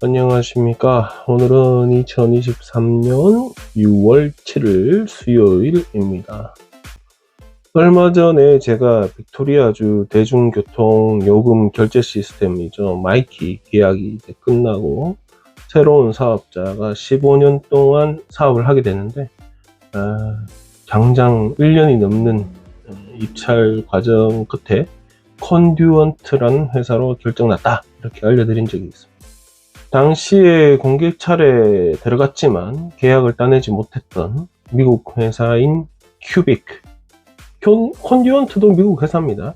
안녕하십니까. 오늘은 2023년 6월 7일 수요일입니다. 얼마 전에 제가 빅토리아주 대중교통 요금 결제 시스템이죠. 마이키 계약이 이제 끝나고 새로운 사업자가 15년 동안 사업을 하게 되는데 장장 1년이 넘는 입찰 과정 끝에 컨듀언트라는 회사로 결정났다, 이렇게 알려드린 적이 있습니다. 당시에 공개 차례에 들어갔지만 계약을 따내지 못했던 미국 회사인 큐빅, 컨듀언트도 미국 회사입니다.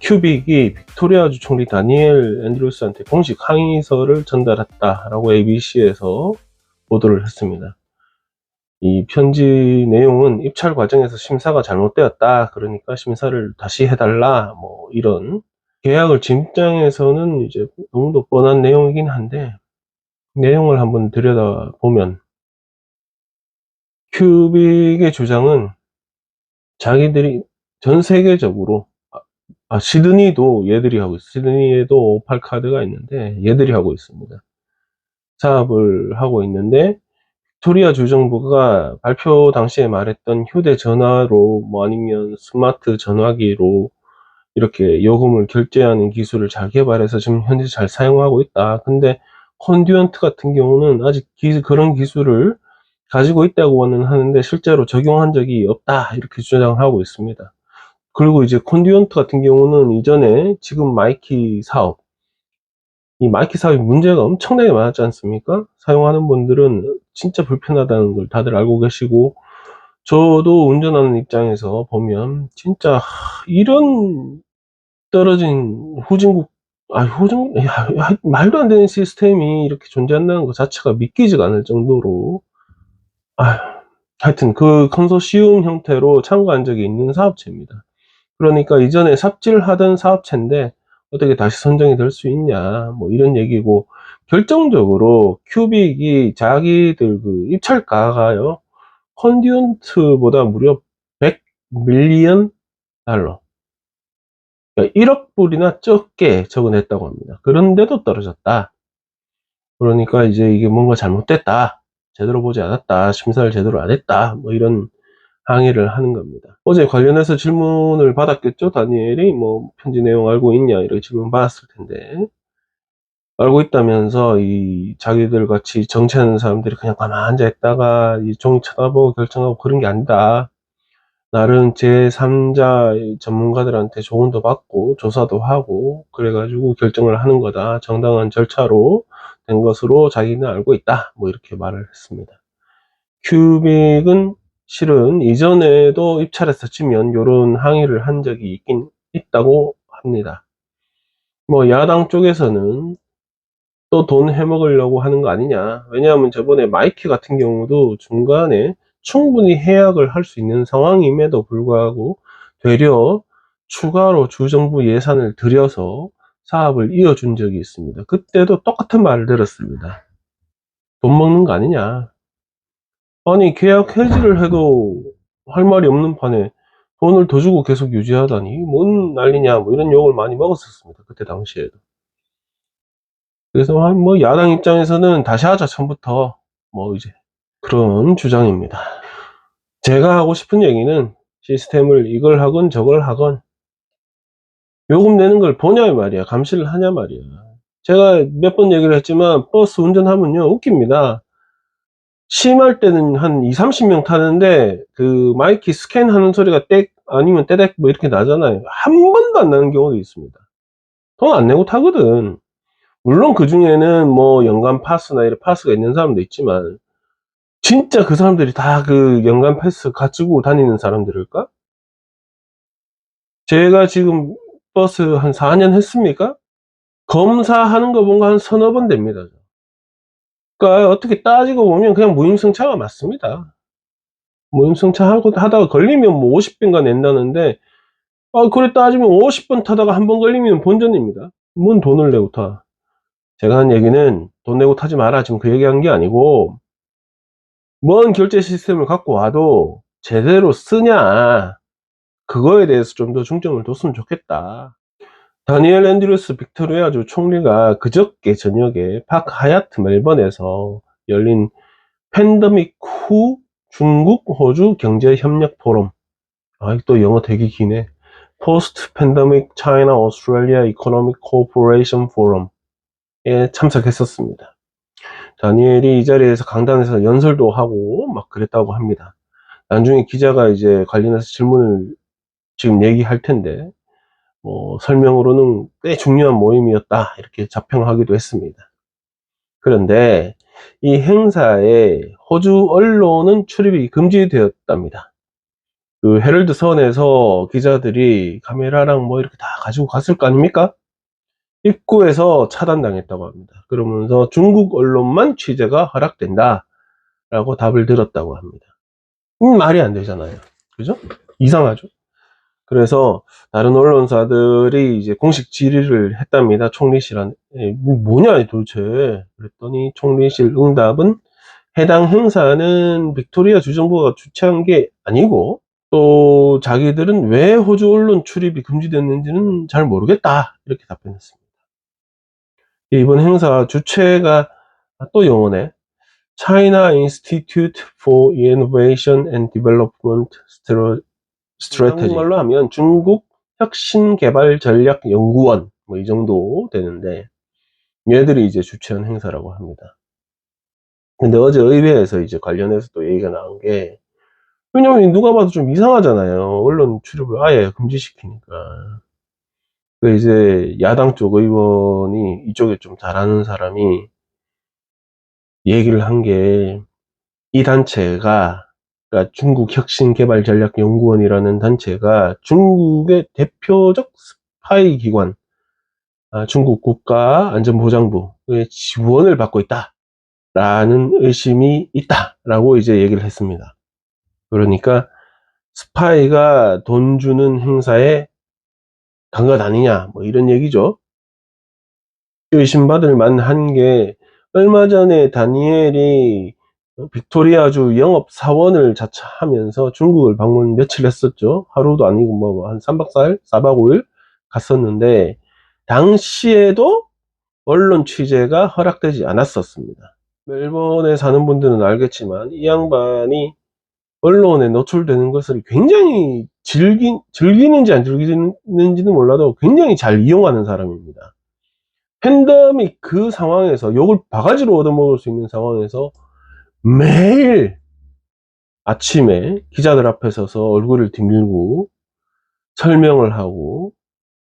큐빅이 빅토리아주 총리 다니엘 앤드루스한테 공식 항의서를 전달했다라고 ABC에서 보도를 했습니다. 이 편지 내용은 입찰 과정에서 심사가 잘못되었다, 그러니까 심사를 다시 해달라, 뭐 이런, 계약을 진입장에서는 이제 너무도 뻔한 내용이긴 한데 내용을 한번 들여다보면 큐빅의 주장은 자기들이 전 세계적으로 시드니도 얘들이 하고 있어요. 시드니에도 오팔 카드가 있는데 얘들이 하고 있습니다. 사업을 하고 있는데 빅토리아 주정부가 발표 당시에 말했던 휴대전화로 뭐 아니면 스마트 전화기로 이렇게 요금을 결제하는 기술을 잘 개발해서 지금 현재 잘 사용하고 있다. 근데 컨듀언트 같은 경우는 아직 그런 기술을 가지고 있다고는 하는데 실제로 적용한 적이 없다, 이렇게 주장하고 있습니다. 그리고 이제 컨듀언트 같은 경우는 이전에 지금 마이키 사업, 이 마이키 사업이 문제가 엄청나게 많았지 않습니까? 사용하는 분들은 진짜 불편하다는 걸 다들 알고 계시고, 저도 운전하는 입장에서 보면 진짜 이런 떨어진 후진국, 말도 안 되는 시스템이 이렇게 존재한다는 것 자체가 믿기지가 않을 정도로, 하여튼 그 컨소시움 형태로 참가한 적이 있는 사업체입니다. 그러니까 이전에 삽질하던 사업체인데 어떻게 다시 선정이 될 수 있냐, 뭐 이런 얘기고, 결정적으로 큐빅이 자기들 그 입찰가가요, 컨듀언트보다 무려 100 밀리언 달러, 그러니까 1억 불이나 적게 적어냈다고 합니다. 그런데도 떨어졌다. 그러니까 이제 이게 뭔가 잘못됐다, 제대로 보지 않았다, 심사를 제대로 안 했다, 뭐 이런 항의를 하는 겁니다. 어제 관련해서 질문을 받았겠죠. 다니엘이 뭐 편지 내용 알고 있냐, 이렇게 질문 받았을 텐데, 알고 있다면서 이 자기들 같이 정치하는 사람들이 그냥 가만 앉아 있다가 이 종이 쳐다보고 결정하고 그런 게 아니다. 나름 제3자 전문가들한테 조언도 받고 조사도 하고 그래가지고 결정을 하는 거다. 정당한 절차로 된 것으로 자기는 알고 있다, 뭐 이렇게 말을 했습니다. 큐빅은 실은 이전에도 입찰했었지만 요런 항의를 한 적이 있긴 있다고 합니다. 뭐 야당 쪽에서는 또 돈 해먹으려고 하는 거 아니냐. 왜냐하면 저번에 마이키 같은 경우도 중간에 충분히 해약을 할 수 있는 상황임에도 불구하고 되려 추가로 주정부 예산을 들여서 사업을 이어준 적이 있습니다. 그때도 똑같은 말을 들었습니다. 돈 먹는 거 아니냐. 아니, 계약 해지를 해도 할 말이 없는 판에 돈을 더 주고 계속 유지하다니 뭔 난리냐, 뭐 이런 욕을 많이 먹었었습니다. 그때 당시에도. 그래서 뭐 야당 입장에서는 다시 하자, 처음부터, 뭐 이제 그런 주장입니다. 제가 하고 싶은 얘기는 시스템을 이걸 하건 저걸 하건 요금 내는 걸 보냐 말이야, 감시를 하냐 말이야. 제가 몇 번 얘기를 했지만 버스 운전하면요 웃깁니다. 심할 때는 한 2~30명 타는데 그 마이키 스캔하는 소리가 땡 아니면 떼댁 뭐 이렇게 나잖아요. 한 번도 안 나는 경우도 있습니다. 돈 안 내고 타거든. 물론 그 중에는 뭐 연간 파스나 이런 파스가 있는 사람도 있지만 진짜 그 사람들이 다 그 연간 패스 가지고 다니는 사람들일까? 제가 지금 버스 한 4년 했습니까? 검사하는 거 본 거 한 서너 번 됩니다. 그러니까 어떻게 따지고 보면 그냥 무임승차가 맞습니다. 무임승차 하다가 걸리면 뭐 50번가 낸다는데, 그래 따지면 50번 타다가 한 번 걸리면 본전입니다. 뭔 돈을 내고 타. 제가 한 얘기는 돈 내고 타지 마라, 지금 그 얘기한 게 아니고, 뭔 결제 시스템을 갖고 와도 제대로 쓰냐, 그거에 대해서 좀 더 중점을 뒀으면 좋겠다. 다니엘 앤드류스 빅토리아주 총리가 그저께 저녁에 박 하얏트 멜번에서 열린 팬데믹 후 중국 호주 경제 협력 포럼, 또 영어 되게 기네. 포스트 팬데믹 차이나 오스트레일리아 이코노믹 코퍼레이션 포럼에 참석했었습니다. 다니엘이 이 자리에서 강단에서 연설도 하고 막 그랬다고 합니다. 나중에 기자가 이제 관련해서 질문을 지금 얘기할 텐데, 설명으로는 꽤 중요한 모임이었다, 이렇게 자평하기도 했습니다. 그런데 이 행사에 호주 언론은 출입이 금지되었답니다. 그 헤럴드 선에서 기자들이 카메라랑 뭐 이렇게 다 가지고 갔을 거 아닙니까? 입구에서 차단당했다고 합니다. 그러면서 중국 언론만 취재가 허락된다 라고 답을 들었다고 합니다. 말이 안 되잖아요. 그죠? 이상하죠? 그래서 다른 언론사들이 이제 공식 질의를 했답니다. 총리실한테. 뭐냐 도대체. 그랬더니 총리실 응답은 해당 행사는 빅토리아 주정부가 주최한 게 아니고, 또 자기들은 왜 호주 언론 출입이 금지됐는지는 잘 모르겠다, 이렇게 답변했습니다. 이번 행사 주최가 또 영어네. China Institute for Innovation and Development Strategy. 한국말로 하면 중국 혁신개발전략연구원, 뭐 이 정도 되는데, 얘들이 이제 주최한 행사라고 합니다. 근데 어제 의회에서 이제 관련해서 또 얘기가 나온 게, 왜냐면 누가 봐도 좀 이상하잖아요. 언론 출입을 아예 금지시키니까. 그 이제 야당 쪽 의원이, 이쪽에 좀 잘하는 사람이 얘기를 한 게, 이 단체가, 그러니까 중국 혁신개발전략연구원이라는 단체가 중국의 대표적 스파이 기관, 중국 국가안전보장부의 지원을 받고 있다라는 의심이 있다라고 이제 얘기를 했습니다. 그러니까 스파이가 돈 주는 행사에 간 것 아니냐, 뭐 이런 얘기죠. 의심받을 만한 게, 얼마 전에 다니엘이 빅토리아주 영업사원을 자처하면서 중국을 방문 며칠 했었죠. 하루도 아니고 뭐 한 3박 4일? 4박 5일 갔었는데, 당시에도 언론 취재가 허락되지 않았었습니다. 멜번에 사는 분들은 알겠지만 이 양반이 언론에 노출되는 것을 굉장히 즐기는지 안 즐기는지는 몰라도 굉장히 잘 이용하는 사람입니다. 팬데믹 그 상황에서 욕을 바가지로 얻어먹을 수 있는 상황에서 매일 아침에 기자들 앞에 서서 얼굴을 디밀고 설명을 하고,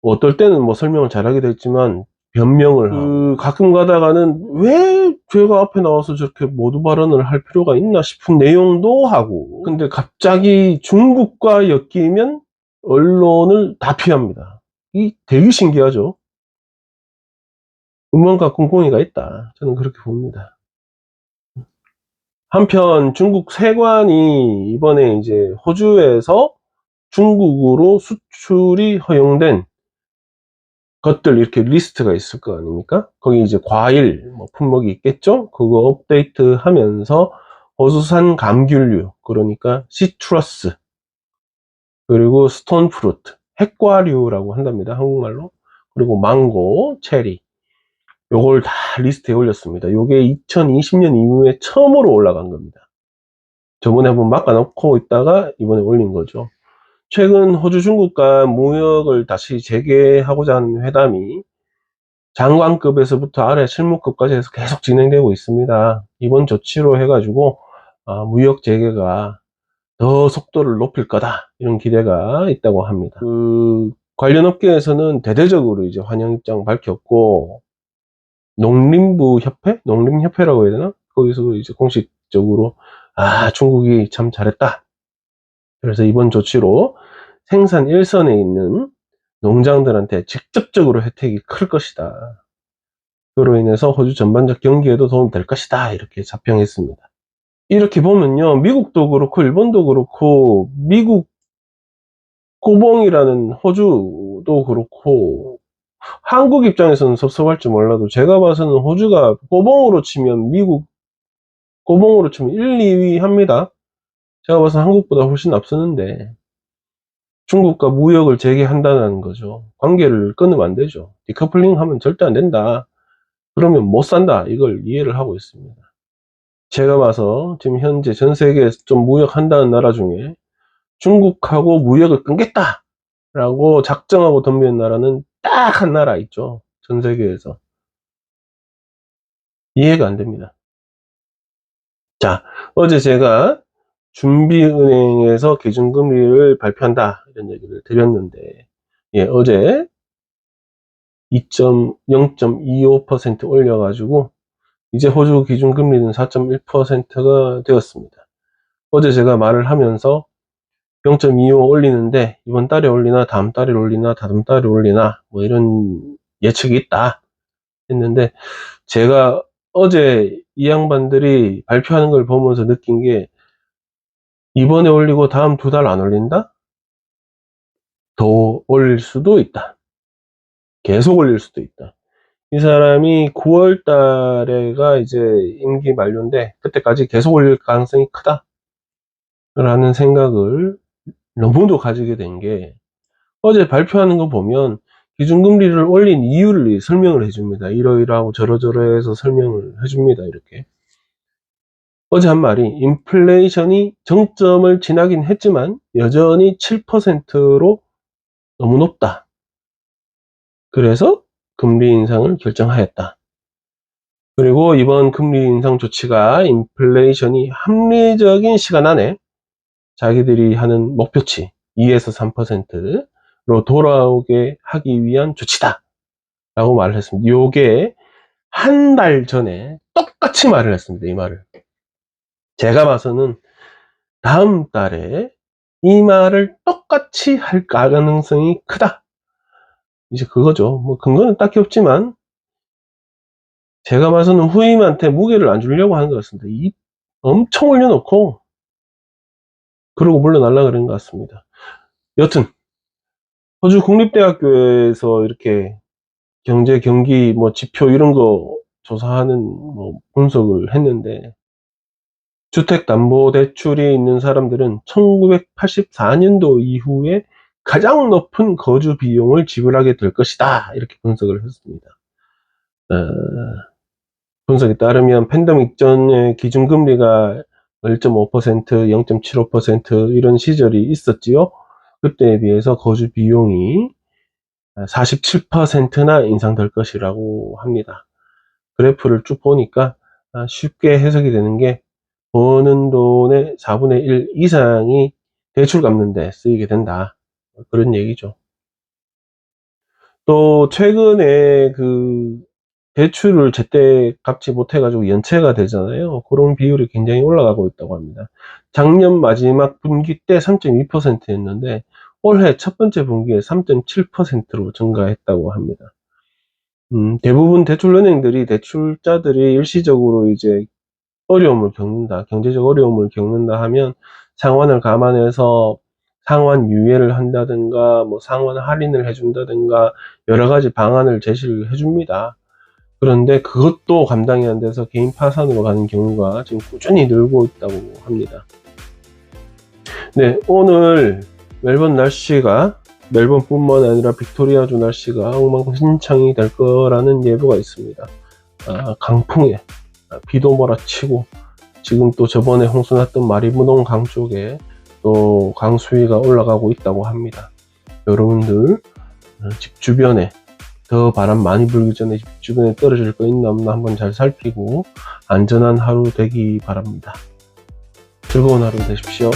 어떨 때는 뭐 설명을 잘하기도 했지만 변명을 하고, 가끔 가다가는 왜 제가 앞에 나와서 저렇게 모두 발언을 할 필요가 있나 싶은 내용도 하고, 근데 갑자기 중국과 엮이면 언론을 다 피합니다. 이 되게 신기하죠. 음모가 꿍꿍이가 있다, 저는 그렇게 봅니다. 한편 중국 세관이 이번에 이제 호주에서 중국으로 수출이 허용된 것들, 이렇게 리스트가 있을 거 아닙니까? 거기 이제 과일, 뭐 품목이 있겠죠? 그거 업데이트 하면서 호수산 감귤류, 그러니까 시트러스, 그리고 스톤 프루트, 핵과류라고 한답니다, 한국말로. 그리고 망고, 체리, 요걸 다 리스트에 올렸습니다. 요게 2020년 이후에 처음으로 올라간 겁니다. 저번에 한번 막아놓고 있다가 이번에 올린 거죠. 최근 호주 중국과 무역을 다시 재개하고자 하는 회담이 장관급에서부터 아래 실무급까지 해서 계속 진행되고 있습니다. 이번 조치로 해가지고 무역 재개가 더 속도를 높일 거다, 이런 기대가 있다고 합니다. 관련 업계에서는 대대적으로 이제 환영 입장 밝혔고, 농림부 협회? 농림협회라고 해야 되나? 거기서 이제 공식적으로 중국이 참 잘했다, 그래서 이번 조치로 생산 일선에 있는 농장들한테 직접적으로 혜택이 클 것이다, 그로 인해서 호주 전반적 경기에도 도움이 될 것이다, 이렇게 자평했습니다. 이렇게 보면요, 미국도 그렇고 일본도 그렇고, 미국 꼬봉이라는 호주도 그렇고, 한국 입장에서는 섭섭할지 몰라도 제가 봐서는 호주가 꼬봉으로 치면, 미국 꼬봉으로 치면 1, 2위 합니다. 제가 봐서 한국보다 훨씬 앞서는데, 중국과 무역을 재개한다는 거죠. 관계를 끊으면 안 되죠. 디커플링 하면 절대 안 된다. 그러면 못 산다. 이걸 이해를 하고 있습니다. 제가 봐서 지금 현재 전 세계에서 좀 무역한다는 나라 중에 중국하고 무역을 끊겠다 라고 작정하고 덤비는 나라는 딱 한 나라 있죠. 전 세계에서. 이해가 안 됩니다. 자, 어제 제가 준비은행에서 기준금리를 발표한다 이런 얘기를 드렸는데, 예, 어제 0.25% 올려가지고 이제 호주 기준금리는 4.1%가 되었습니다. 어제 제가 말을 하면서 0.25 올리는데 이번 달에 올리나 다음 달에 올리나 다음 달에 올리나 뭐 이런 예측이 있다 했는데, 제가 어제 이 양반들이 발표하는 걸 보면서 느낀 게, 이번에 올리고 다음 2달 안 올린다? 더 올릴 수도 있다. 계속 올릴 수도 있다. 이 사람이 9월 달에가 이제 임기 만료인데 그때까지 계속 올릴 가능성이 크다 라는 생각을 너무도 가지게 된 게, 어제 발표하는 거 보면 기준금리를 올린 이유를 설명을 해줍니다. 이러이러하고 저러저러해서 설명을 해줍니다. 이렇게 어제 한 말이, 인플레이션이 정점을 지나긴 했지만 여전히 7%로 너무 높다. 그래서 금리 인상을 결정하였다. 그리고 이번 금리 인상 조치가 인플레이션이 합리적인 시간 안에 자기들이 하는 목표치 2에서 3%로 돌아오게 하기 위한 조치다 라고 말을 했습니다. 요게 한 달 전에 똑같이 말을 했습니다. 이 말을. 제가 봐서는 다음 달에 이 말을 똑같이 할 가능성이 크다. 이제 그거죠. 뭐 근거는 딱히 없지만 제가 봐서는 후임한테 무게를 안 주려고 하는 것 같습니다. 엄청 올려놓고 그러고 물러날라 그런 것 같습니다. 여튼 호주 국립대학교에서 이렇게 경제 경기 뭐 지표 이런 거 조사하는 뭐 분석을 했는데, 주택담보대출이 있는 사람들은 1984년도 이후에 가장 높은 거주 비용을 지불하게 될 것이다 이렇게 분석을 했습니다. 분석에 따르면 팬데믹 전에 기준금리가 1.5%, 0.75% 이런 시절이 있었지요. 그때에 비해서 거주 비용이 47%나 인상될 것이라고 합니다. 그래프를 쭉 보니까 쉽게 해석이 되는 게, 버는 돈의 4분의 1 이상이 대출 갚는 데 쓰이게 된다. 그런 얘기죠. 또 최근에 그 대출을 제때 갚지 못해가지고 연체가 되잖아요. 그런 비율이 굉장히 올라가고 있다고 합니다. 작년 마지막 분기 때 3.2%였는데 올해 첫 번째 분기에 3.7%로 증가했다고 합니다. 대부분 대출은행들이 대출자들이 일시적으로 이제 어려움을 겪는다, 경제적 어려움을 겪는다 하면 상환을 감안해서 상환 유예를 한다든가 뭐 상환 할인을 해준다든가 여러 가지 방안을 제시를 해줍니다. 그런데 그것도 감당이 안 돼서 개인 파산으로 가는 경우가 지금 꾸준히 늘고 있다고 합니다. 네, 오늘 멜번뿐만 아니라 빅토리아주 날씨가 엉망진창이 될 거라는 예보가 있습니다. 강풍에 비도 몰아치고, 지금 또 저번에 홍수 났던 마리무동 강 쪽에 또 강수위가 올라가고 있다고 합니다. 여러분들 집 주변에 더 바람 많이 불기 전에 집 주변에 떨어질 거 있나 없나 한번 잘 살피고 안전한 하루 되기 바랍니다. 즐거운 하루 되십시오.